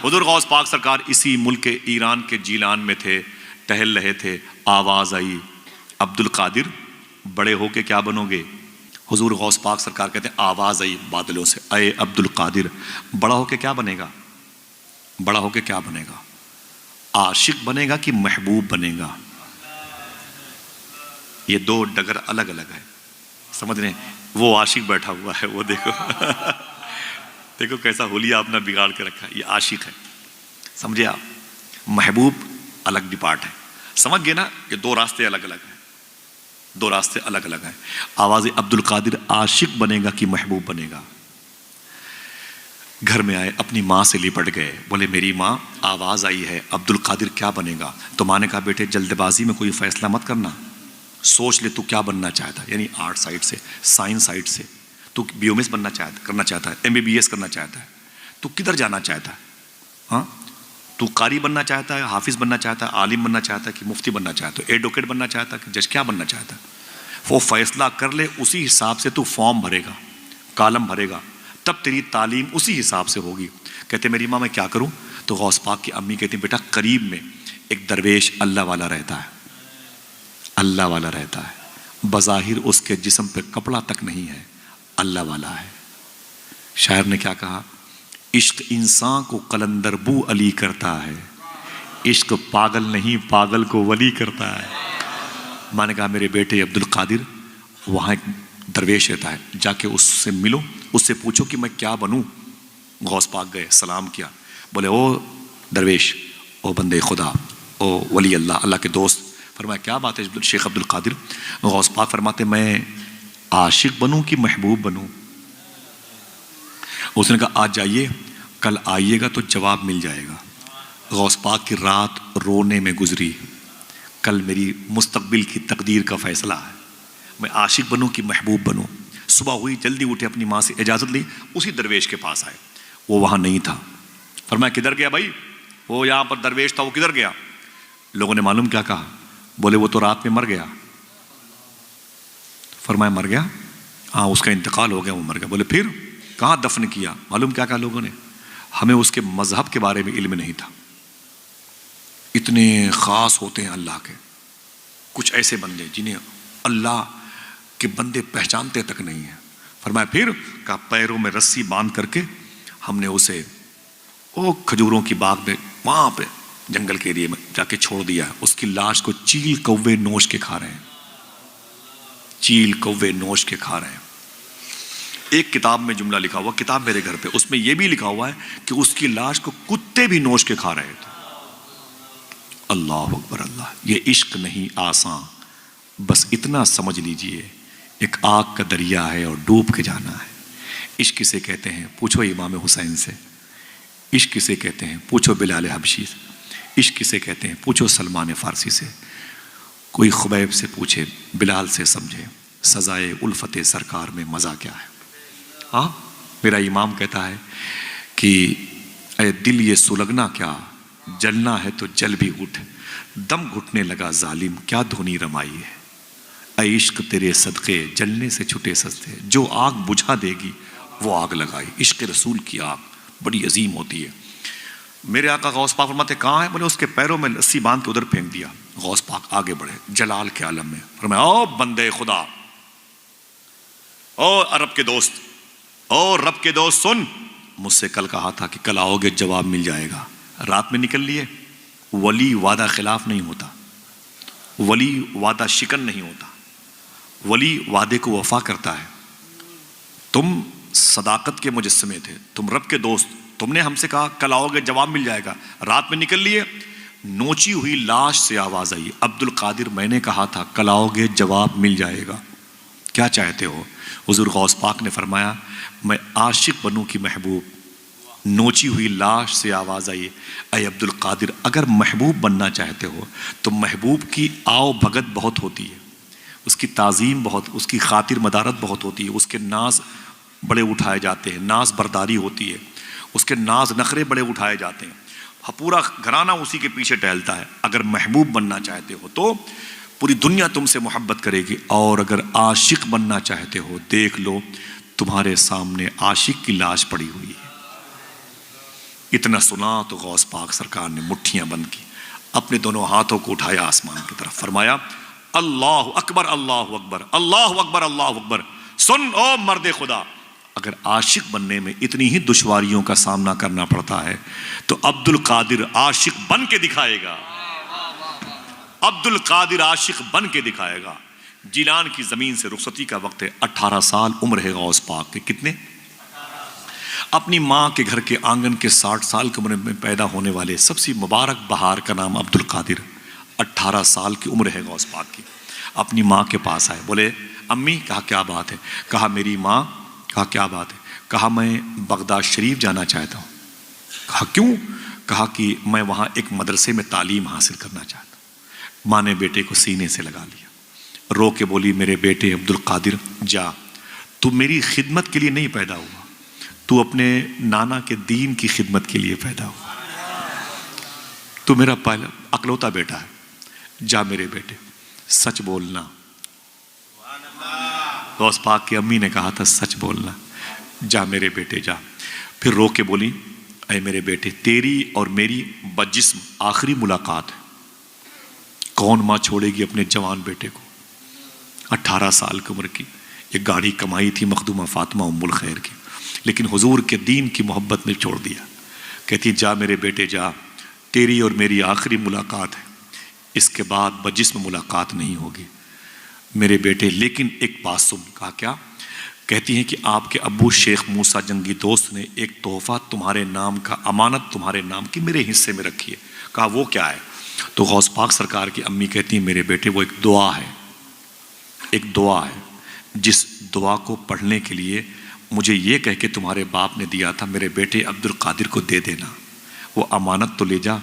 حضور غوث پاک سرکار اسی ملک ایران کے جیلان میں تھے، ٹہل رہے تھے، آواز آئی عبد القادر بڑے ہو کے کیا بنو گے؟ حضور غوث پاک سرکار کہتے ہیں آواز آئی بادلوں سے، اے عبد القادر بڑا ہو کے کیا بنے گا؟ بڑا ہو کے کیا بنے گا؟ عاشق بنے گا کہ محبوب بنے گا؟ یہ دو ڈگر الگ الگ ہے، سمجھ رہے ہیں؟ وہ عاشق بیٹھا ہوا ہے، وہ دیکھو دیکھو کیسا حلیہ اپنا بگاڑ کے رکھا ہے، یہ عاشق ہے، سمجھے آپ؟ محبوب الگ ڈپارٹ ہے، سمجھ گئے نا؟ یہ دو راستے الگ الگ ہیں، دو راستے الگ الگ ہیں۔ آواز عبد القادر عاشق بنے گا کہ محبوب بنے گا؟ گھر میں آئے، اپنی ماں سے لپٹ گئے، بولے میری ماں آواز آئی ہے عبد القادر کیا بنے گا؟ تو ماں نے کہا بیٹے جلد بازی میں کوئی فیصلہ مت کرنا، سوچ لے تو کیا بننا چاہتا ہے، یعنی آرٹ سائڈ سے، سائنس سائڈ سے تو بی او ایس کرنا چاہتا ہے، ایم بی بی ایس کرنا چاہتا ہے، تو کدھر جانا چاہتا ہے؟ ہاں تو قاری بننا چاہتا ہے، حافظ بننا چاہتا ہے، عالم بننا چاہتا ہے کہ مفتی بننا چاہتا ہے، ایڈوکیٹ بننا چاہتا ہے کہ جج، کیا بننا چاہتا ہے؟ وہ فیصلہ کر لے، اسی حساب سے تو فارم بھرے گا، کالم بھرے گا، تب تیری تعلیم اسی حساب سے ہوگی۔ کہتے میری ماں میں کیا کروں؟ تو غوث پاک کی امی کہتی بیٹا قریب میں ایک درویش اللہ والا رہتا ہے، اللہ والا رہتا ہے، بظاہر اس کے جسم پہ کپڑا تک نہیں ہے، اللہ والا ہے۔ شاعر نے کیا کہا؟ عشق انسان کو قلندر بو علی کرتا ہے، عشق پاگل نہیں پاگل کو ولی کرتا ہے۔ میں نے کہا میرے بیٹے عبد القادر وہاں ایک درویش رہتا ہے، جا کے اس سے ملو، اس سے پوچھو کہ میں کیا بنوں۔ غوث پاک گئے، سلام کیا، بولے او درویش، او بندے خدا، او ولی اللہ، اللہ کے دوست۔ فرمایا کیا بات ہے شیخ عبد القادر؟ غوث پاک فرماتے میں عاشق بنوں کہ محبوب بنوں؟ اس نے کہا آج جائیے، کل آئیے گا تو جواب مل جائے گا۔ غوث پاک کی رات رونے میں گزری، کل میری مستقبل کی تقدیر کا فیصلہ ہے، میں عاشق بنوں کہ محبوب بنوں۔ صبح ہوئی، جلدی اٹھے، اپنی ماں سے اجازت لی، اسی درویش کے پاس آئے، وہ وہاں نہیں تھا۔ فرمایا کدھر گیا بھائی؟ وہ یہاں پر درویش تھا، وہ کدھر گیا؟ لوگوں نے معلوم کیا کہا؟ بولے وہ تو رات میں مر گیا۔ فرمایا مر گیا؟ ہاں اس کا انتقال ہو گیا، وہ مر گیا۔ بولے پھر کہاں دفن کیا؟ معلوم کیا کہا لوگوں نے؟ ہمیں اس کے مذہب کے بارے میں علم نہیں تھا۔ اتنے خاص ہوتے ہیں اللہ کے، کچھ ایسے بندے جنہیں اللہ کے بندے پہچانتے تک نہیں ہیں۔ فرمایا پھر؟ کہا پیروں میں رسی باندھ کر کے ہم نے اسے وہ کھجوروں کی باغ میں وہاں پہ جنگل کے ایریے میں جا کے چھوڑ دیا ہے۔ اس کی لاش کو چیل کوے نوش کے کھا رہے ہیں، چیل کوے نوش کے کھا رہے ہیں۔ ایک کتاب میں جملہ لکھا ہوا، کتاب میرے گھر پہ، اس میں یہ بھی لکھا ہوا ہے کہ اس کی لاش کو کتے بھی نوش کے کھا رہے تھے۔ اللہ اکبر اللہ! یہ عشق نہیں آسان، بس اتنا سمجھ لیجئے ایک آگ کا دریا ہے اور ڈوب کے جانا ہے۔ عشق کسے کہتے ہیں؟ پوچھو امام حسین سے۔ عشق کسے کہتے ہیں؟ پوچھو بلال حبشی سے۔ عشق کسے کہتے ہیں؟ پوچھو سلمان فارسی سے۔ کوئی خبیب سے پوچھے، بلال سے سمجھے سزائے الفت سرکار میں مزہ کیا ہے۔ ہاں میرا امام کہتا ہے کہ اے دل یہ سلگنا کیا، جلنا ہے تو جل بھی اٹھ، دم گھٹنے لگا ظالم کیا دھنی رمائی ہے۔ اے عشق تیرے صدقے جلنے سے چھٹے سستے، جو آگ بجھا دے گی وہ آگ لگائی۔ عشق رسول کی آگ بڑی عظیم ہوتی ہے۔ میرے آقا غوث پاک فرماتے کہاں ہے؟ بولے اس کے پیروں میں رسی باندھ کے ادھر پھینک دیا۔ غوث پاک آگے بڑھے جلال کے عالم میں، فرمایا او بندے خدا، او عرب کے دوست، او رب کے دوست، سن، مجھ سے کل کہا تھا کہ کل آؤ گے جواب مل جائے گا، رات میں نکل لیے۔ ولی وعدہ خلاف نہیں ہوتا، ولی وعدہ شکن نہیں ہوتا، ولی وعدے کو وفا کرتا ہے۔ تم صداقت کے مجسمے تھے، تم رب کے دوست، تم نے ہم سے کہا کل آؤ گے جواب مل جائے گا، رات میں نکل لیے۔ نوچی ہوئی لاش سے آواز آئی، عبد القادر میں نے کہا تھا کل آؤ گے جواب مل جائے گا، کیا چاہتے ہو؟ حضور غوث پاک نے فرمایا میں عاشق بنوں کی محبوب۔ نوچی ہوئی لاش سے آواز آئی، اے عبد القادر اگر محبوب بننا چاہتے ہو تو محبوب کی آؤ بھگت بہت ہوتی ہے، اس کی تعظیم بہت، اس کی خاطر مدارت بہت ہوتی ہے، اس کے ناز بڑے اٹھائے جاتے ہیں، ناز برداری ہوتی ہے، اس کے ناز نخرے بڑے اٹھائے جاتے ہیں، پورا گھرانہ اسی کے پیچھے ٹہلتا ہے۔ اگر محبوب بننا چاہتے ہو تو پوری دنیا تم سے محبت کرے گی، اور اگر عاشق بننا چاہتے ہو دیکھ لو تمہارے سامنے عاشق کی لاش پڑی ہوئی ہے، اتنا سنا تو غوث پاک سرکار نے مٹھیاں بند کی، اپنے دونوں ہاتھوں کو اٹھایا آسمان کی طرف، فرمایا اللہ اکبر اللہ اکبر اللہ اکبر اللہ اکبر۔ سن او مرد خدا، اگر عاشق بننے میں اتنی ہی دشواریوں کا سامنا کرنا پڑتا ہے تو عبد القادر عاشق بن کے دکھائے گا، عبد القادر عاشق بن کے دکھائے گا۔ جیلان کی زمین سے رخصتی کا وقت ہے، 18 سال عمر ہے غوث پاک کے، کتنے؟ اپنی ماں کے گھر کے آنگن کے 60 سال کی عمر میں پیدا ہونے والے سب سے مبارک بہار کا نام عبد القادر، 18 سال کی عمر ہے غوث پاک کی۔ اپنی ماں کے پاس آئے، بولے امی، کہا کیا بات ہے؟ کہا میری ماں، کہا کیا بات ہے؟ کہا میں بغداد شریف جانا چاہتا ہوں۔ کہا کیوں؟ کہا کہ میں وہاں ایک مدرسے میں تعلیم حاصل کرنا چاہتا ہوں۔ ماں نے بیٹے کو سینے سے لگا لیا، رو کے بولی میرے بیٹے عبد القادر جا، تو میری خدمت کے لیے نہیں پیدا ہوا، تو اپنے نانا کے دین کی خدمت کے لیے پیدا ہوا، تو میرا پہلا اکلوتا بیٹا ہے، جا میرے بیٹے سچ بولنا۔ غوث پاک کی امی نے کہا تھا سچ بولنا، جا میرے بیٹے جا۔ پھر رو کے بولی اے میرے بیٹے، تیری اور میری بجسم آخری ملاقات ہے، کون ماں چھوڑے گی اپنے جوان بیٹے کو؟ 18 سال کی عمر کی، ایک گاڑی کمائی تھی مخدومہ فاطمہ ام الخیر کی، لیکن حضور کے دین کی محبت میں چھوڑ دیا۔ کہتی جا میرے بیٹے جا، تیری اور میری آخری ملاقات ہے، اس کے بعد بجسم ملاقات نہیں ہوگی میرے بیٹے۔ لیکن ایک بات سن۔ کہا کیا؟ کہتی ہیں کہ آپ کے ابو شیخ موسیٰ جنگی دوست نے ایک تحفہ تمہارے نام کا، امانت تمہارے نام کی میرے حصے میں رکھی ہے۔ کہا وہ کیا ہے؟ تو غوث پاک سرکار کی امی کہتی ہیں میرے بیٹے وہ ایک دعا ہے، ایک دعا ہے، جس دعا کو پڑھنے کے لیے مجھے یہ کہہ کے تمہارے باپ نے دیا تھا میرے بیٹے عبد القادر کو دے دینا، وہ امانت تو لے جا۔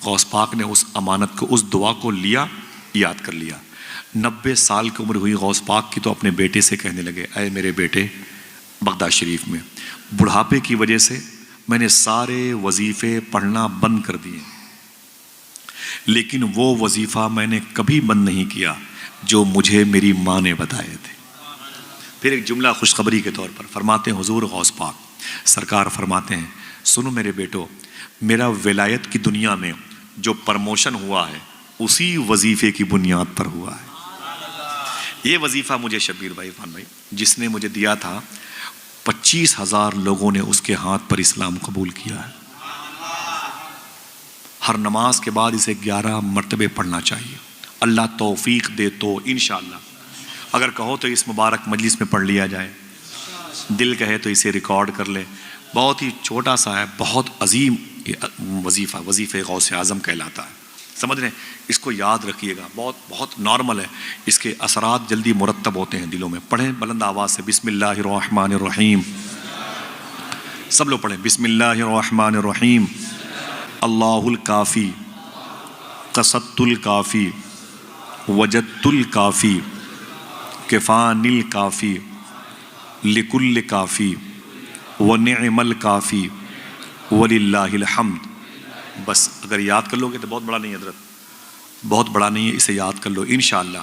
غوث پاک نے اس امانت کو، اس دعا کو لیا، یاد کر لیا۔ 90 سال کی عمر ہوئی غوث پاک کی تو اپنے بیٹے سے کہنے لگے اے میرے بیٹے، بغداد شریف میں بڑھاپے کی وجہ سے میں نے سارے وظیفے پڑھنا بند کر دیے، لیکن وہ وظیفہ میں نے کبھی بند نہیں کیا جو مجھے میری ماں نے بتائے تھے۔ پھر ایک جملہ خوشخبری کے طور پر فرماتے ہیں حضور غوث پاک سرکار فرماتے ہیں سنو میرے بیٹو، میرا ولایت کی دنیا میں جو پرموشن ہوا ہے اسی وظیفے کی بنیاد پر ہوا ہے۔ یہ وظیفہ مجھے شبیر بھائی، عرفان بھائی، جس نے مجھے دیا تھا، 25,000 لوگوں نے اس کے ہاتھ پر اسلام قبول کیا ہے۔ ہر نماز کے بعد اسے 11 مرتبے پڑھنا چاہیے، اللہ توفیق دے تو انشاءاللہ، اگر کہو تو اس مبارک مجلس میں پڑھ لیا جائے، دل کہے تو اسے ریکارڈ کر لے۔ بہت ہی چھوٹا سا ہے، بہت عظیم وظیفہ، وظیفہ غوث اعظم کہلاتا ہے، سمجھ رہے ہیں؟ اس کو یاد رکھیے گا، بہت بہت نارمل ہے، اس کے اثرات جلدی مرتب ہوتے ہیں دلوں میں۔ پڑھیں بلند آواز سے، بسم اللہ الرحمن الرحیم، سب لوگ پڑھیں بسم اللہ الرحمن الرحیم۔ اللہ الکافی قصدت الکافی وجدت الکافی کفان الکافی لکل کافی ونعم الکافی وللہ الحمد۔ بس اگر یاد کر لو گے تو بہت بڑا نہیں ہے حضرت، بہت بڑا نہیں ہے، اسے یاد کر لو انشاءاللہ۔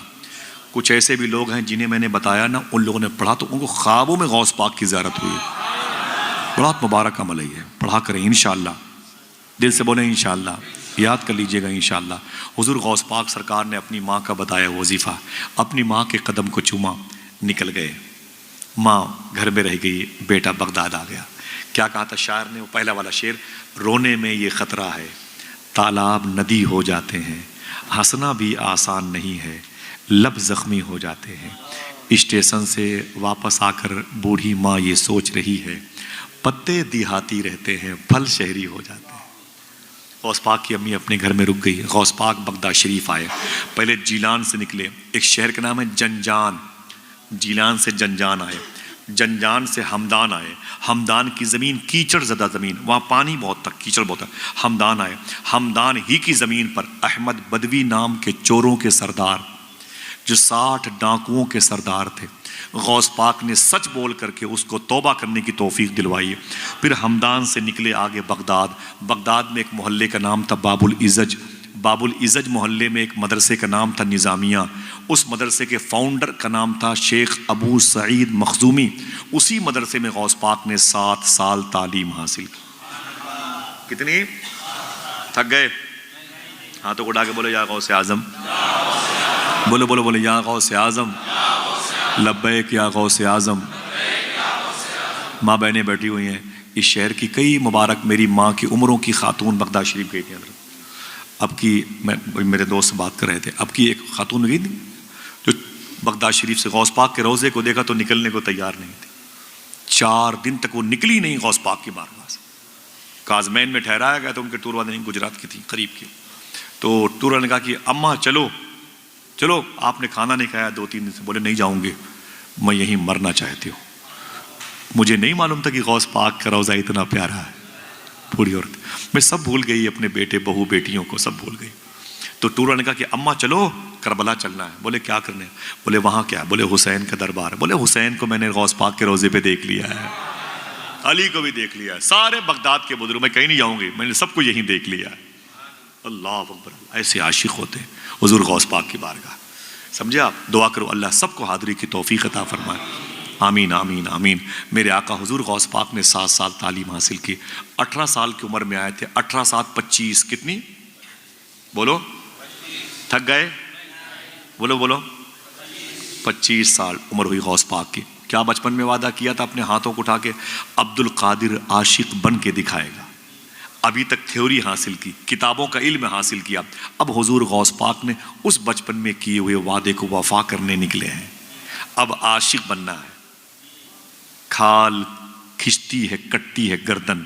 کچھ ایسے بھی لوگ ہیں جنہیں میں نے بتایا نا، ان لوگوں نے پڑھا تو ان کو خوابوں میں غوث پاک کی زیارت ہوئی، بہت مبارک عمل ہے یہ، پڑھا کریں انشاءاللہ، دل سے بولیں انشاءاللہ، یاد کر لیجئے گا انشاءاللہ۔ حضور غوث پاک سرکار نے اپنی ماں کا بتایا وظیفہ، اپنی ماں کے قدم کو چوما، نکل گئے، ماں گھر میں رہ گئی، بیٹا بغداد آ گیا۔ کیا کہا تھا شاعر نے؟ وہ پہلا والا شعر، رونے میں یہ خطرہ ہے تالاب ندی ہو جاتے ہیں، ہنسنا بھی آسان نہیں ہے لب زخمی ہو جاتے ہیں۔ اسٹیشن سے واپس آ کر بوڑھی ماں یہ سوچ رہی ہے، پتے دیہاتی رہتے ہیں پھل شہری ہو جاتے ہیں۔ غوث پاک کی امی اپنے گھر میں رک گئی، غوث پاک بغداد شریف آئے، پہلے جیلان سے نکلے، ایک شہر کا نام ہے جنجان، جیلان سے جنجان آئے، جنجان سے ہمدان آئے، ہمدان کی زمین کیچڑ زدہ زمین، وہاں پانی بہت تھا، کیچڑ بہت تھا، ہمدان آئے، ہمدان ہی کی زمین پر احمد بدوی نام کے چوروں کے سردار، جو 60 ڈاکوؤں کے سردار تھے، غوث پاک نے سچ بول کر کے اس کو توبہ کرنے کی توفیق دلوائی۔ پھر ہمدان سے نکلے آگے بغداد، بغداد میں ایک محلے کا نام تھا باب العزج، باب العزج محلے میں ایک مدرسے کا نام تھا نظامیہ، اس مدرسے کے فاؤنڈر کا نام تھا شیخ ابو سعید مخزومی، اسی مدرسے میں غوث پاک نے 7 سال تعلیم حاصل کی۔ کتنی؟ تھک گئے؟ ہاتھوں کو اٹھا کے بولے یا غوث اعظم، بولو بولو بولے یا غوث اعظم، لبیک یا غوث اعظم۔ ماں بہنیں بیٹھی ہوئی ہیں، اس شہر کی کئی مبارک میری ماں کی عمروں کی خاتون بغداد شریف گئی تھی حضرت۔ اب کی میرے دوست بات کر رہے تھے، اب کی ایک خاتون گئی تھی جو بغداد شریف سے غوث پاک کے روضے کو دیکھا تو نکلنے کو تیار نہیں تھی، 4 دن تک وہ نکلی نہیں غوث پاک کی بارگاہ سے۔ کاظمین میں ٹھہرایا گیا تو ان کے ٹور والے گجرات کی تھی، قریب کی، تو ٹور والے نے کہا کہ اماں چلو چلو، آپ نے کھانا نہیں کھایا 2-3 دن سے۔ بولے نہیں جاؤں گے، میں یہیں مرنا چاہتی ہوں، مجھے نہیں معلوم تھا کہ غوث پاک کا روضہ اتنا پیارا ہے۔ بوڑھی عورت میں سب بھول گئی، اپنے بیٹے بہو بیٹیوں کو سب بھول گئی۔ تو ٹور والے نے کہا کہ اماں چلو کربلا چلنا ہے۔ بولے کیا کرنے؟ بولے وہاں کیا؟ بولے حسین کا دربار ہے۔ بولے حسین کو میں نے غوث پاک کے روضے پہ دیکھ لیا ہے، علی کو بھی دیکھ لیا ہے، سارے بغداد کے بزرگ، میں کہیں نہیں جاؤں گی، میں نے سب کو یہیں دیکھ لیا ہے۔ اللہ اکبر، ایسے عاشق ہوتے حضور غوث پاک کی بارگاہ۔ سمجھے آپ؟ دعا کرو اللہ سب کو حاضری کی توفیق عطا فرمائے، آمین آمین آمین۔ میرے آقا حضور غوث پاک نے 7 سال تعلیم حاصل کی، 18 سال کی عمر میں آئے تھے، 18 7 25 کتنی؟ بولو، تھک گئے؟ بولو بولو، 25 سال عمر ہوئی غوث پاک کی۔ کیا بچپن میں وعدہ کیا تھا اپنے ہاتھوں کو اٹھا کے؟ عبد القادر عاشق بن کے دکھائے گا۔ ابھی تک تھیوری حاصل کی، کتابوں کا علم حاصل کیا، اب حضور غوث پاک نے اس بچپن میں کیے ہوئے وعدے کو وفا کرنے نکلے ہیں۔ اب عاشق بننا ہے، کھال کھچتی ہے کٹتی ہے گردن،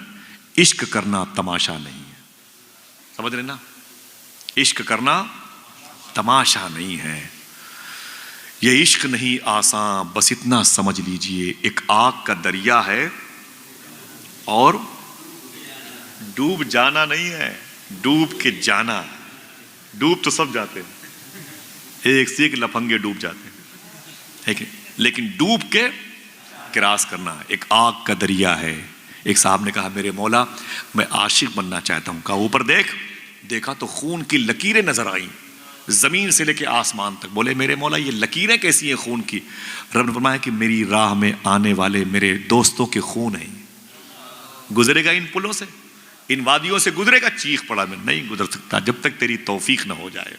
عشق کرنا تماشا نہیں ہے۔ سمجھ رہے نا؟ عشق کرنا تماشا نہیں ہے، یہ عشق نہیں آسان، بس اتنا سمجھ لیجئے ایک آگ کا دریا ہے اور ڈوب جانا نہیں ہے، ڈوب کے جانا ہے۔ ڈوب تو سب جاتے ہیں، ایک سے ایک لفنگے ڈوب جاتے ہیں، لیکن ڈوب کے کراس کرنا ہے۔ ایک آگ کا دریا ہے۔ ایک صاحب نے کہا میرے مولا میں عاشق بننا چاہتا ہوں۔ کہا اوپر دیکھ۔ دیکھا تو خون کی لکیریں نظر آئیں زمین سے لے کے آسمان تک۔ بولے میرے مولا یہ لکیریں کیسی ہیں خون کی؟ رب نے فرمایا کہ میری راہ میں آنے والے میرے دوستوں کے خون ہیں، گزرے گا ان پلوں سے، ان وادیوں سے گزرے گا، چیخ پڑا میں نہیں گزر سکتا جب تک تیری توفیق نہ ہو جائے۔